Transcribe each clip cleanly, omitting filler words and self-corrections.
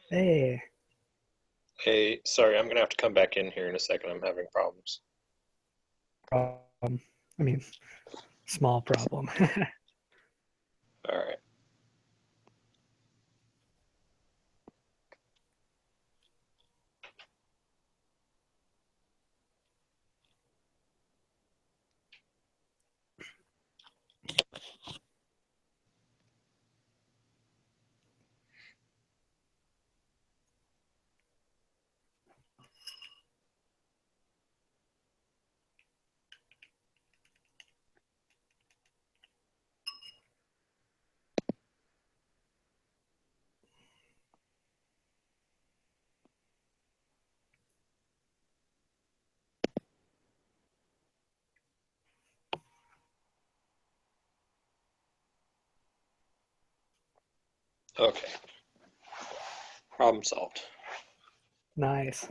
Hey, Hey, sorry, I'm gonna have to come back in here in a second. I'm having problems. problem. I mean, small problem. All right. Okay. Problem solved. Nice.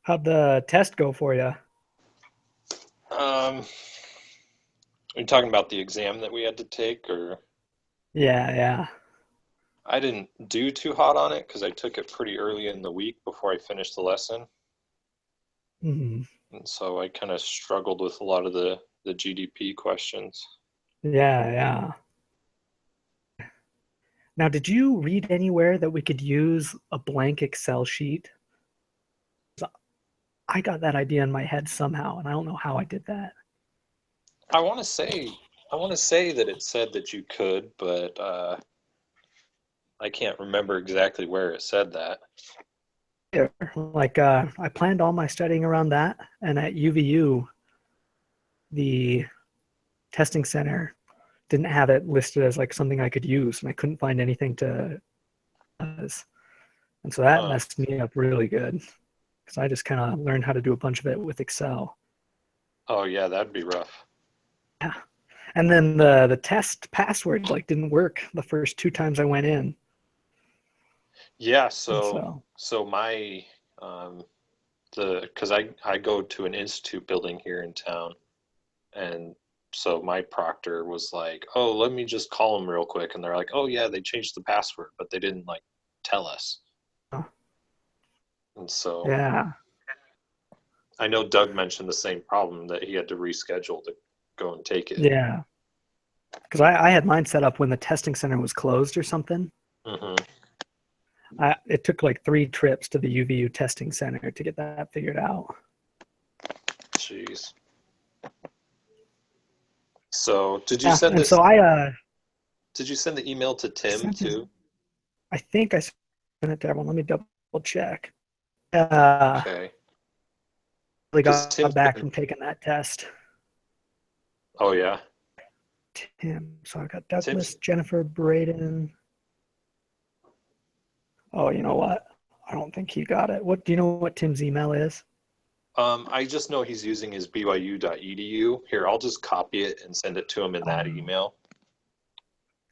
How'd the test go for you? Are you talking about the exam that we had to take, or Yeah, yeah. I didn't do too hot on it because I took it pretty early in the week before I finished the lesson. Hmm. And so I kind of struggled with a lot of the GDP questions. Yeah, yeah. Now, did you read anywhere that we could use a blank Excel sheet? I got that idea in my head somehow, and I don't know how I did that. I want to say that it said that you could, but I can't remember exactly where it said that. Here, like, I planned all my studying around that, and at UVU, the testing center didn't have it listed as like something I could use, and I couldn't find anything to use. And so that Huh. messed me up really good because I just kind of learned how to do a bunch of it with Excel. Oh yeah, that'd be rough. Yeah. And then the test password like didn't work the first two times I went in. Yeah, And so so so my the because I go to an institute building here in town, and so my proctor was like, "Oh, let me just call them real quick," and they're like, "Oh yeah, they changed the password, but they didn't like tell us." And so yeah. I know Doug mentioned the same problem that he had to reschedule to go and take it. Yeah. Because I had mine set up when the testing center was closed or something. Hmm. It took like 3 trips to the UVU testing center to get that figured out. Jeez. So did you Yeah, send and so this? I Did you send the email to Tim sent it. too? I think I sent it to everyone. Let me double check. Uh, Okay, really because got Tim's back been. from taking that test. Oh yeah, Tim. So I've got Tim's. Douglas, Jennifer, Braden. Oh, you know what? I don't think he got it. What do you know what Tim's email is? I just know he's using his BYU.edu. Here, I'll just copy it and send it to him in that email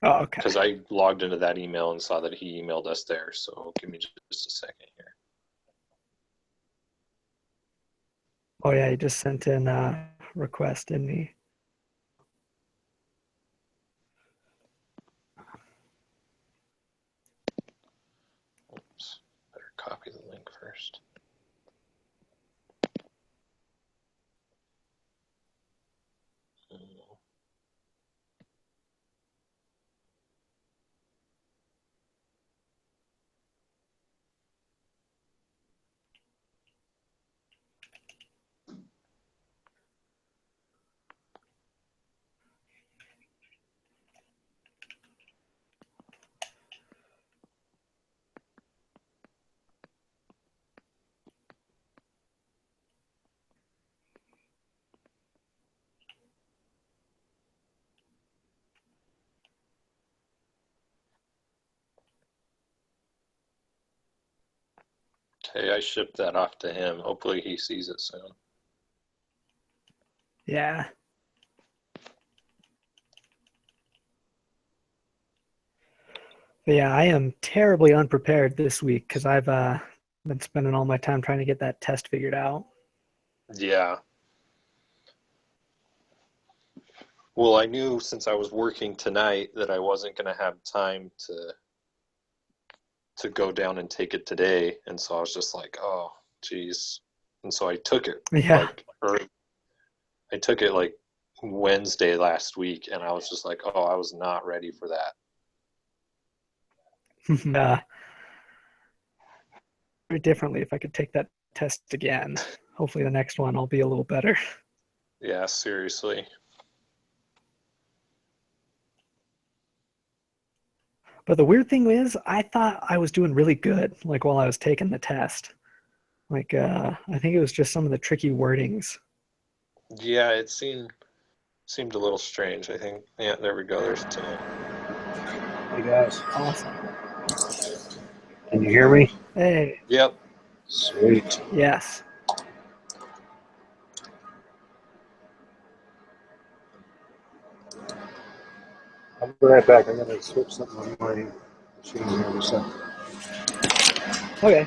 Oh, okay. because I logged into that email and saw that he emailed us there. So give me just a second here. Oh yeah, he just sent in a request, didn't he? Oops, better copy the link first. Okay, I shipped that off to him. Hopefully he sees it soon. Yeah. But yeah, I am terribly unprepared this week because I've been spending all my time trying to get that test figured out. Yeah. Well, I knew since I was working tonight that I wasn't going to have time to go down and take it today, and so I was just like, "Oh, geez." And so I took it Yeah. like, or I took it like Wednesday last week, and I was just like, "Oh, I was not ready for that." uh, very differently if I could take that test again. Hopefully, the next one I'll be a little better. Yeah, seriously. But the weird thing is, I thought I was doing really good, like while I was taking the test. Like, I think it was just some of the tricky wordings. Yeah, it seemed a little strange. I think. Yeah, there we go. There's Tim. Hey guys, Awesome. can you hear me? Hey, Yep. Sweet. yes. I'll be right back. I'm gonna switch something on my machine here in a second. Okay.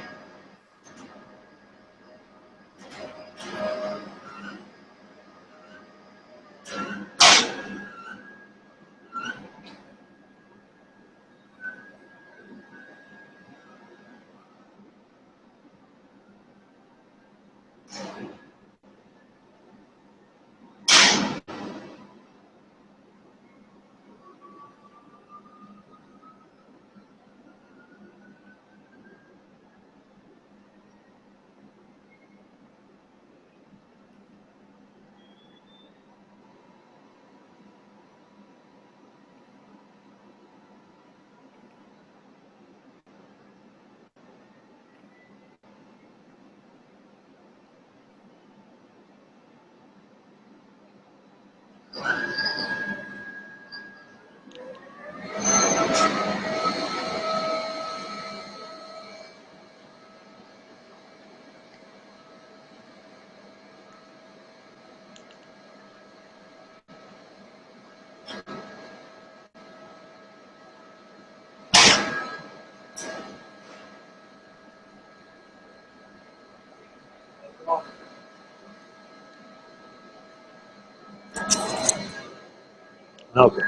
Okay.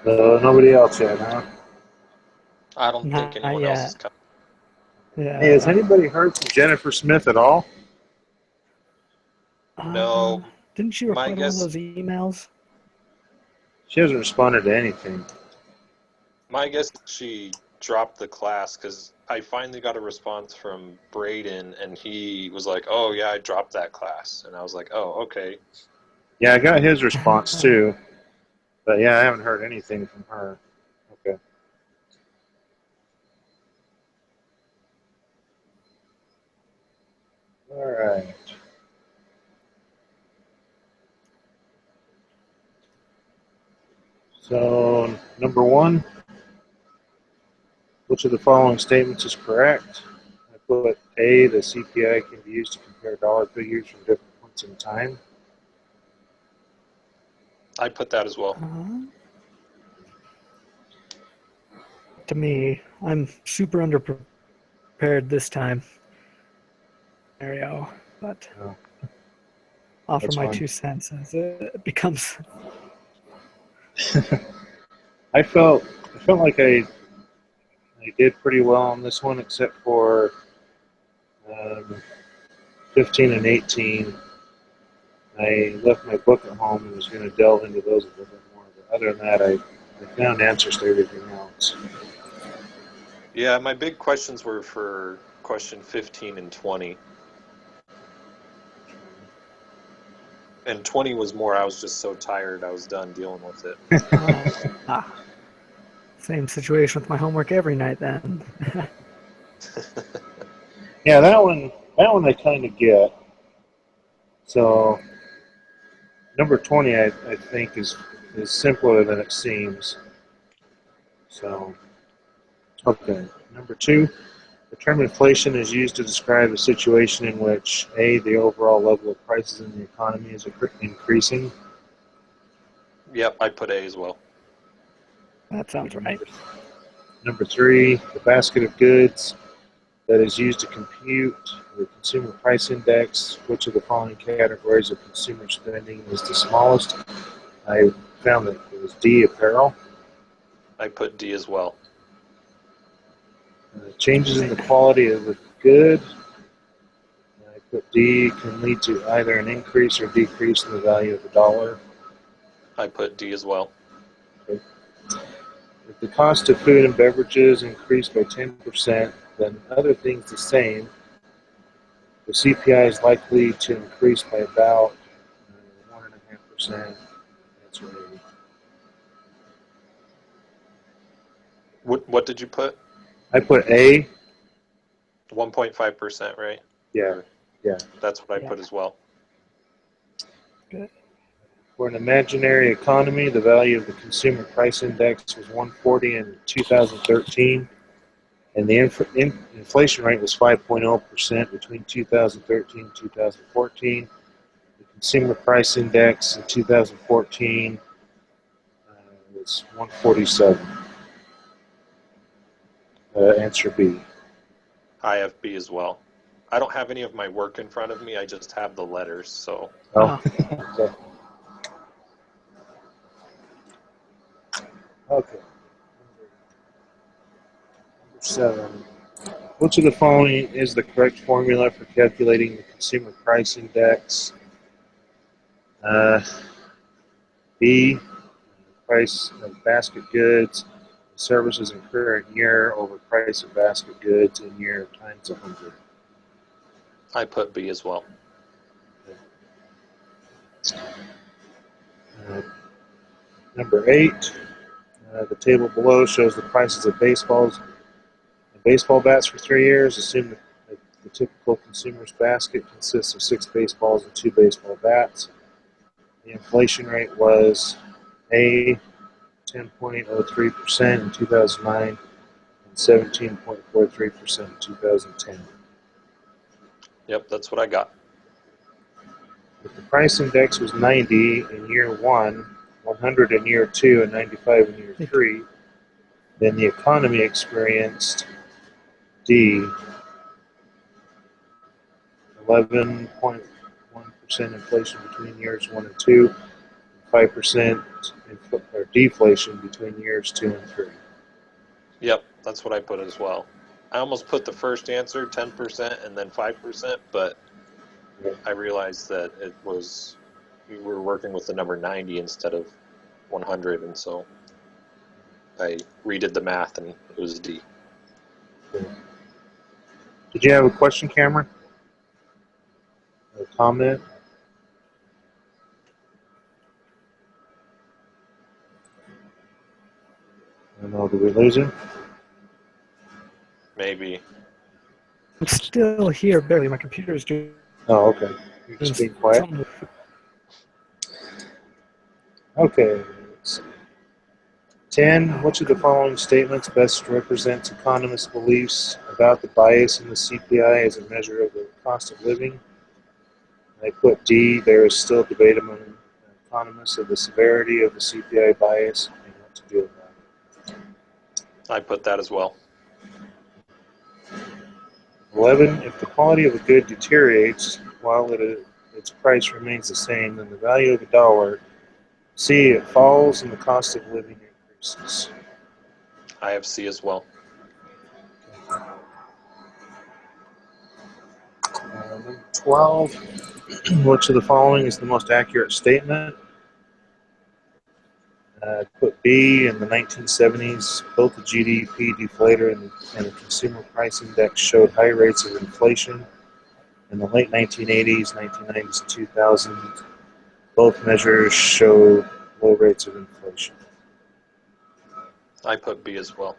Nobody else yet, huh? I don't think Not anyone else is yet. coming. Hey, has Yeah. anybody heard from Jennifer Smith at all? No, Didn't she my reply to one of guess those emails? She hasn't responded to anything. she dropped the class because I finally got a response from Braden, and he was like, "Oh yeah, I dropped that class," and I was like, "Oh okay." Yeah, I got his response too. But yeah, I haven't heard anything from her. Okay. All right. So, number one, which of the following statements is correct? I put A, the CPI can be used to compare dollar figures from different points in time. I put that as well. To me, I'm super underprepared this time. Scenario, but Oh, offer that's my fine. 2 cents as it becomes. I felt like I did pretty well on this one, except for 15 and 18. I left my book at home and was going to delve into those a little bit more. But other than that, I found answers to everything else. Yeah, my big questions were for question 15 and 20. And 20 was more, I was just so tired, I was done dealing with it. Same situation with my homework every night then. Yeah, that one I kind of get. So number 20, I think is simpler than it seems. So okay, number 2. The term inflation is used to describe a situation in which A, the overall level of prices in the economy is increasing. Yep, I put A as well. That sounds right. Number 3, the basket of goods that is used to compute the consumer price index. Which of the following categories of consumer spending is the smallest? I found that it was D, apparel. I put D as well. Changes in the quality of the good. I put D, can lead to either an increase or decrease in the value of the dollar. I put D as well. Okay. If the cost of food and beverages increased by 10%, then other things the same, the CPI is likely to increase by about 1.5%. That's right. What did you put? I put A. 1.5%, right? Yeah, Or, yeah. that's what I Yeah. put as well. Good. For an imaginary economy, the value of the consumer price index was 140 in 2013, and the inflation rate was 5.0% between 2013 and 2014. The consumer price index in 2014 was 147. Answer B. I have B as well. I don't have any of my work in front of me. I just have the letters. So Oh, okay. Okay. Number 7. Which of the following is the correct formula for calculating the consumer price index? B, price of basket goods, services in current year over price of basket goods in year times 100. I put B as well. Number 8, the table below shows the prices of baseball bats for 3 years. Assume that the typical consumer's basket consists of 6 baseballs and 2 baseball bats. The inflation rate was A, 10.03% in 2009 and 17.43% in 2010. Yep, that's what I got. If the price index was 90 in year 1, 100 in year 2, and 95 in year 3, then the economy experienced D, 11.1% inflation between years 1 and 2, 5% deflation between years 2 and 3. Yep, that's what I put as well. I almost put the first answer 10% and then 5%, but Yeah. I realized that we were working with the number 90 instead of 100, and so I redid the math and it was D. Did you have a question, Cameron? Or a comment? I don't know. Did we lose him? Maybe. I'm still here, barely. My computer is doing Oh, okay. You're just being quiet. something. Okay. Let's see. 10. Which of the following statements best represents economists' beliefs about the bias in the CPI as a measure of the cost of living? I put D. There is still debate among economists of the severity of the CPI bias and what to do about it. I put that as well. 11. If the quality of a good deteriorates while its price remains the same, then the value of a dollar, C, it falls and the cost of living increases. I have C as well. Number 12. Which of the following is the most accurate statement? Put B. In the 1970s, both the GDP deflator and the consumer price index showed high rates of inflation. In the late 1980s, 1990s, and 2000s, both measures showed low rates of inflation. I put B as well.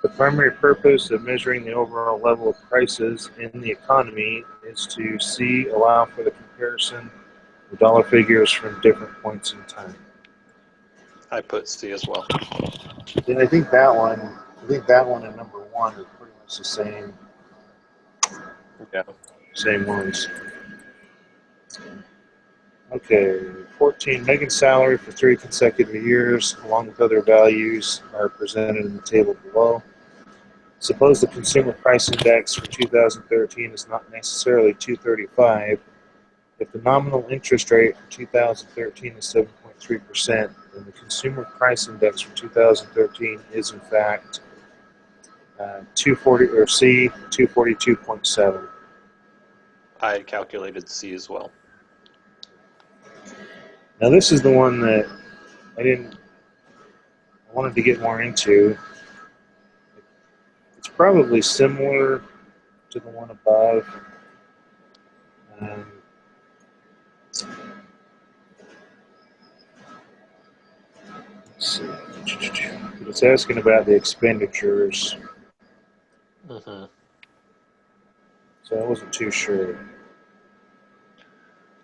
The primary purpose of measuring the overall level of prices in the economy is to C. Allow for the comparison of dollar figures from different points in time. I put C as well. And I think that one and number 1 are pretty much the same ones. Okay, 14. Megan's salary for 3 consecutive years, along with other values, are presented in the table below. Suppose the consumer price index for 2013 is not necessarily 235. If the nominal interest rate for 2013 is 7.3%, then the consumer price index for 2013 is in fact 240 or C 242.7. I had calculated C as well. Now this is the one that I wanted to get more into. It's probably similar to the one above. Let's see. It's asking about the expenditures, Mm-hmm. so I wasn't too sure.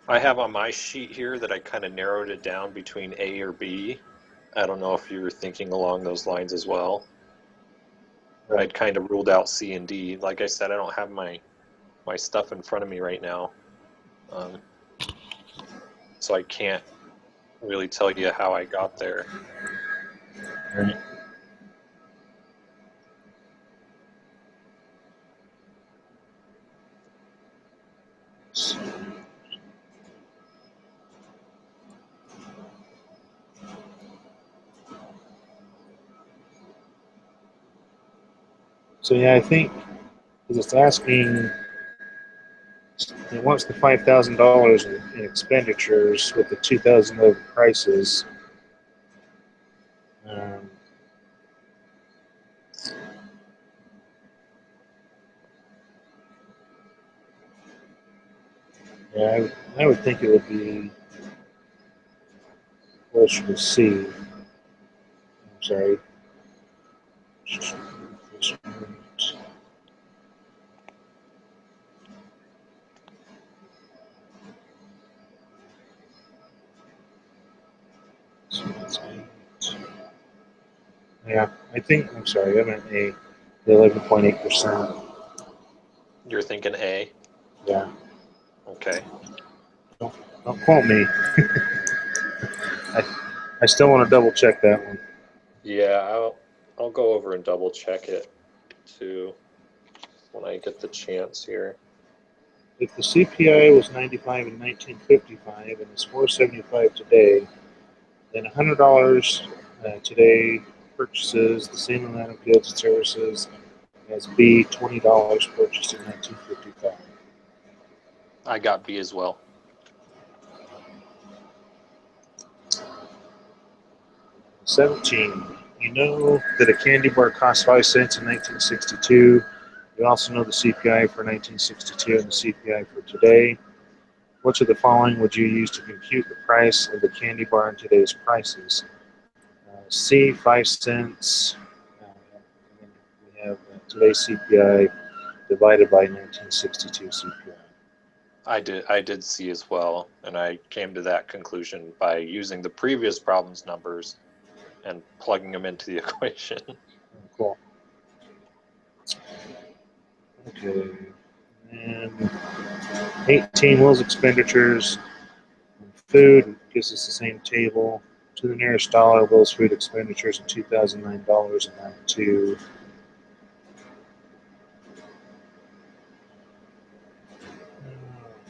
I have on my sheet here that I kind of narrowed it down between A or B. I don't know if you were thinking along those lines as well. Right. I'd kind of ruled out C and D. Like I said, I don't have my stuff in front of me right now. So I can't really tell you how I got there. Right. So yeah, I think because it's asking, it wants the $5,000 in expenditures with the 2011 prices. Yeah, I would think it would be closer to C. I'm sorry. Yeah, I'm sorry, I meant A, the 11.8%. You're thinking A? Yeah. Okay. Don't quote me. I still want to double check that one. Yeah, I'll go over and double check it too when I get the chance here. if the CPI was 95 in 1955 and is 475 today, then $100 today purchases the same amount of goods and services as B, $20 purchased in 1955. I got B as well. 17. You know that a candy bar cost 5 cents in 1962. You also know the CPI for 1962 and the CPI for today. Which of the following would you use to compute the price of the candy bar in today's prices? C, 5 cents. And then we have today's CPI divided by 1962 CPI. I did C as well, and I came to that conclusion by using the previous problem's numbers and plugging them into the equation. Cool. Okay. And 18, Will's expenditures on food gives us the same table. To the nearest dollar, Will's food expenditures in 2009 dollars amount to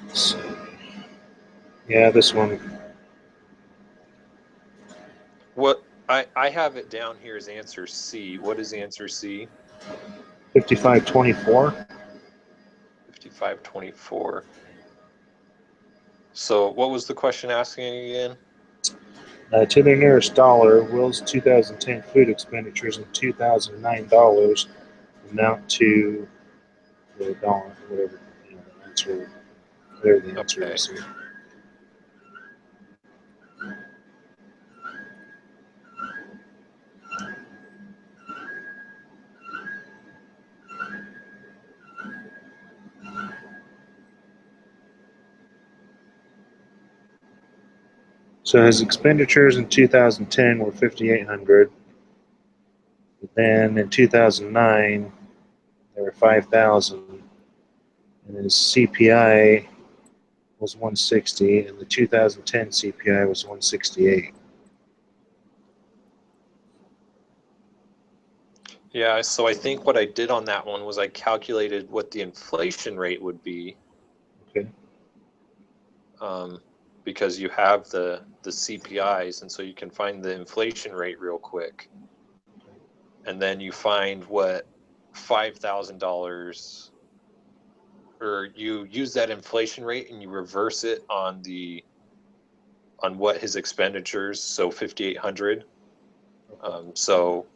let's see. Yeah, this one. What I have it down here as answer C. What is answer C? 55.24. 55.24. So what was the question asking again? To the nearest dollar, Will's 2010 food expenditures in 2009 dollars amount to the dollar, whatever the answer, whatever the answer Okay. is here. So his expenditures in 2010 were 5,800. Then in 2009, they were 5,000, and his CPI was 160, and the 2010 CPI was 168. Yeah, so I think what I did on that one was I calculated what the inflation rate would be. Okay. Because you have the CPIs, and so you can find the inflation rate real quick. And then you find what $5,000, or you use that inflation rate and you reverse it on what his expenditures, so 5,800. So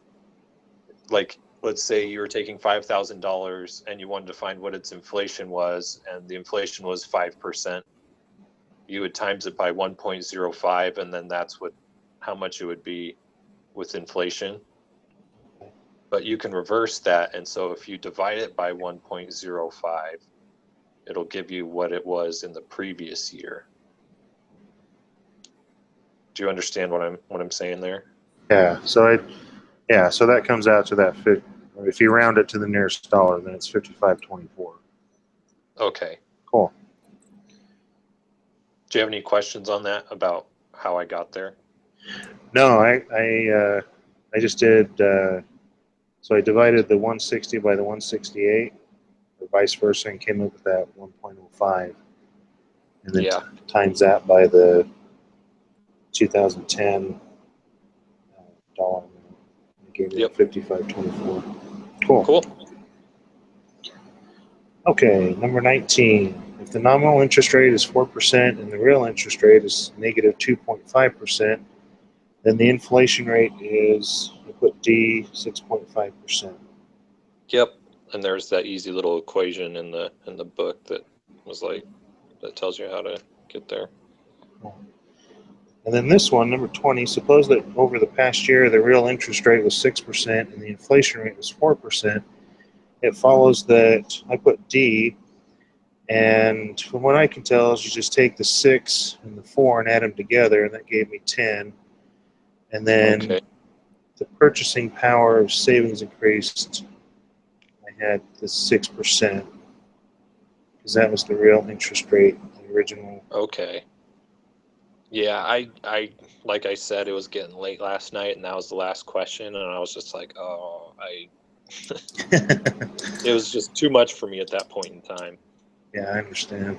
like, let's say you were taking $5,000 and you wanted to find what its inflation was, and the inflation was 5%. You would times it by 1.05, and then that's how much it would be with inflation. But you can reverse that, and so if you divide it by 1.05, it'll give you what it was in the previous year. Do you understand what I'm saying there? Yeah. So so that comes out to that. If you round it to the nearest dollar, then it's 55.24. Okay. Cool. Do you have any questions on that about how I got there? No, I just did. So I divided the 160 by the 168, or vice versa, and came up with that 1.05, and then times that by the 2010 dollar amount. It gave me 55.24. Cool. Okay, number 19. If the nominal interest rate is 4% and the real interest rate is negative 2.5%, then the inflation rate is, I put D, 6.5%. Yep. And there's that easy little equation in the book that tells you how to get there. And then this one, number 20, suppose that over the past year the real interest rate was 6% and the inflation rate was 4%. It follows that I put D, and from what I can tell is you just take the 6 and the 4 and add them together, and that gave me 10. And then the purchasing power of savings increased. I had the 6%, because that was the real interest rate, the original. Okay. Yeah, I like I said, it was getting late last night, and that was the last question, and I was just like, it was just too much for me at that point in time. Yeah, I understand.